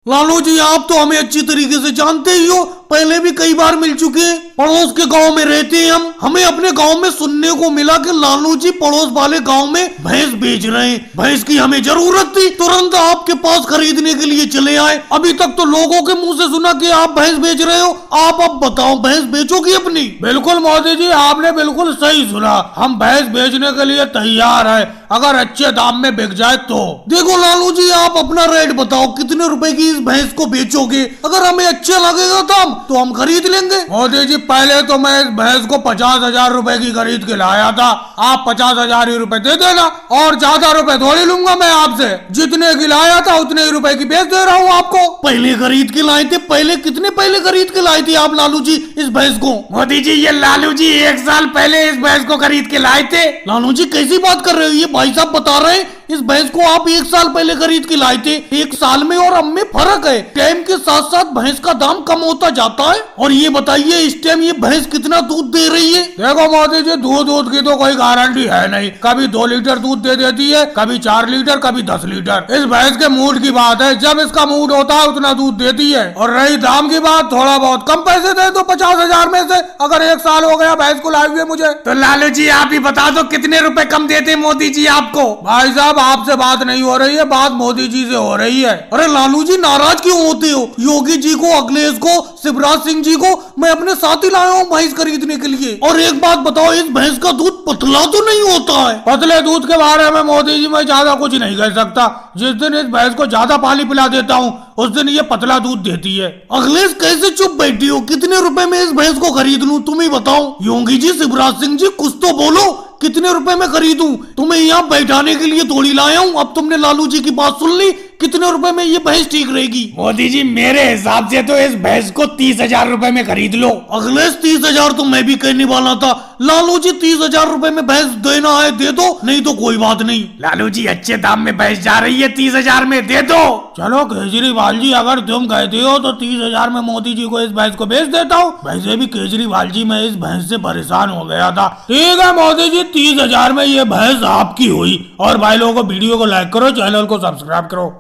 लालू जी, आप तो हमें अच्छी तरीके से जानते ही हो, पहले भी कई बार मिल चुके हैं। पड़ोस के गांव में रहते हैं हम, हमें अपने गांव में सुनने को मिला कि लालू जी पड़ोस वाले गांव में भैंस बेच रहे हैं। भैंस की हमें जरूरत थी, तुरंत आपके पास खरीदने के लिए चले आए। अभी तक तो लोगों के मुंह से सुना कि आप भैंस बेच रहे हो। आप अब बताओ, भैंस बेचोगी अपनी? बिल्कुल मोदी जी, आपने बिल्कुल सही सुना। हम भैंस बेचने के लिए तैयार है, अगर अच्छे दाम में बिक जाए तो। देखो लालू जी, आप अपना रेट बताओ, कितने रुपए की इस भैंस को बेचोगे? अगर हमें अच्छा लगेगा दाम तो हम खरीद लेंगे। मोदी जी, पहले तो मैं इस भैंस को 50,000 रुपए की खरीद के लाया था। आप 50,000 ही रुपए दे देना, और ज्यादा रुपए थोड़ी लूंगा मैं आपसे। जितने की लाया था उतने ही रुपए की बेच दे रहा हूँ आपको। पहले खरीद के लाए थे? पहले कितने पहले खरीद के लाए थे आप लालू जी इस भैंस को? मोदी जी, ये लालू जी 1 साल पहले इस भैंस को खरीद के लाए थे। लालू जी, कैसी बात कर रहे हो? ये भाई साहब बता रहे हैं इस भैंस को आप 1 साल पहले खरीद के लाए थे। 1 साल में और अब में फर्क है। टाइम के साथ साथ भैंस का दाम कम होता जाता है। और ये बताइए, इस टाइम ये भैंस कितना दूध दे रही है? देखो मोदी जी, दूध की तो कोई गारंटी है नहीं। कभी 2 लीटर दूध दे देती है, कभी 4 लीटर, कभी 10 लीटर। इस भैंस के मूड की बात है, जब इसका मूड होता है उतना दूध देती है। और रही दाम की बात, थोड़ा बहुत कम पैसे दे दो 50,000 में से। अगर 1 साल हो गया भैंस को लाए हुए मुझे। तो लालू जी, आप ही बता दो कितने रुपए कम देते मोदी जी आपको? भाई साहब, आपसे बात नहीं हो रही है, बात मोदी जी से हो रही है। अरे लालू जी, नाराज क्यों होते हो? योगी जी को, अखिलेश को, शिवराज सिंह जी को मैं अपने साथ ही लाया हूँ भैंस खरीदने के लिए। और एक बात बताओ, इस भैंस का दूध पतला तो नहीं होता है? पतले दूध के बारे में मोदी जी मैं ज्यादा कुछ नहीं कह सकता। जिस दिन इस भैंस को ज्यादा पानी पिला देता हूँ उस दिन ये पतला दूध देती है। अखिलेश, कैसे चुप बैठी हो? कितने रुपए में इस भैंस को खरीद लूं, तुम ही बताओ। योगी जी, शिवराज सिंह जी, कुछ तो बोलो, कितने रुपए में खरीदूं? तुम्हें यहाँ बैठाने के लिए थोड़ी लाया हूँ। अब तुमने लालू जी की बात सुन ली, कितने रुपए में ये भैंस ठीक रहेगी? मोदी जी, मेरे हिसाब से तो इस भैंस को 30,000 रुपए में खरीद लो। अखिलेश, 30,000 तो मैं भी कहने वाला था। लालू जी, 30,000 रुपए में भैंस देना है दे दो, नहीं तो कोई बात नहीं। लालू जी, अच्छे दाम में भैंस जा रही है, 30,000 में दे दो। चलो केजरीवाल जी, अगर तुम कहते हो तो 30,000 में मोदी जी को इस भैंस को बेच देता हूँ। वैसे भी केजरीवाल जी, मैं इस भैंस से परेशान हो गया था। ठीक है मोदी जी, 30,000 में ये भैंस आपकी हुई। और भाई लोगों को वीडियो को लाइक करो, चैनल को सब्सक्राइब करो।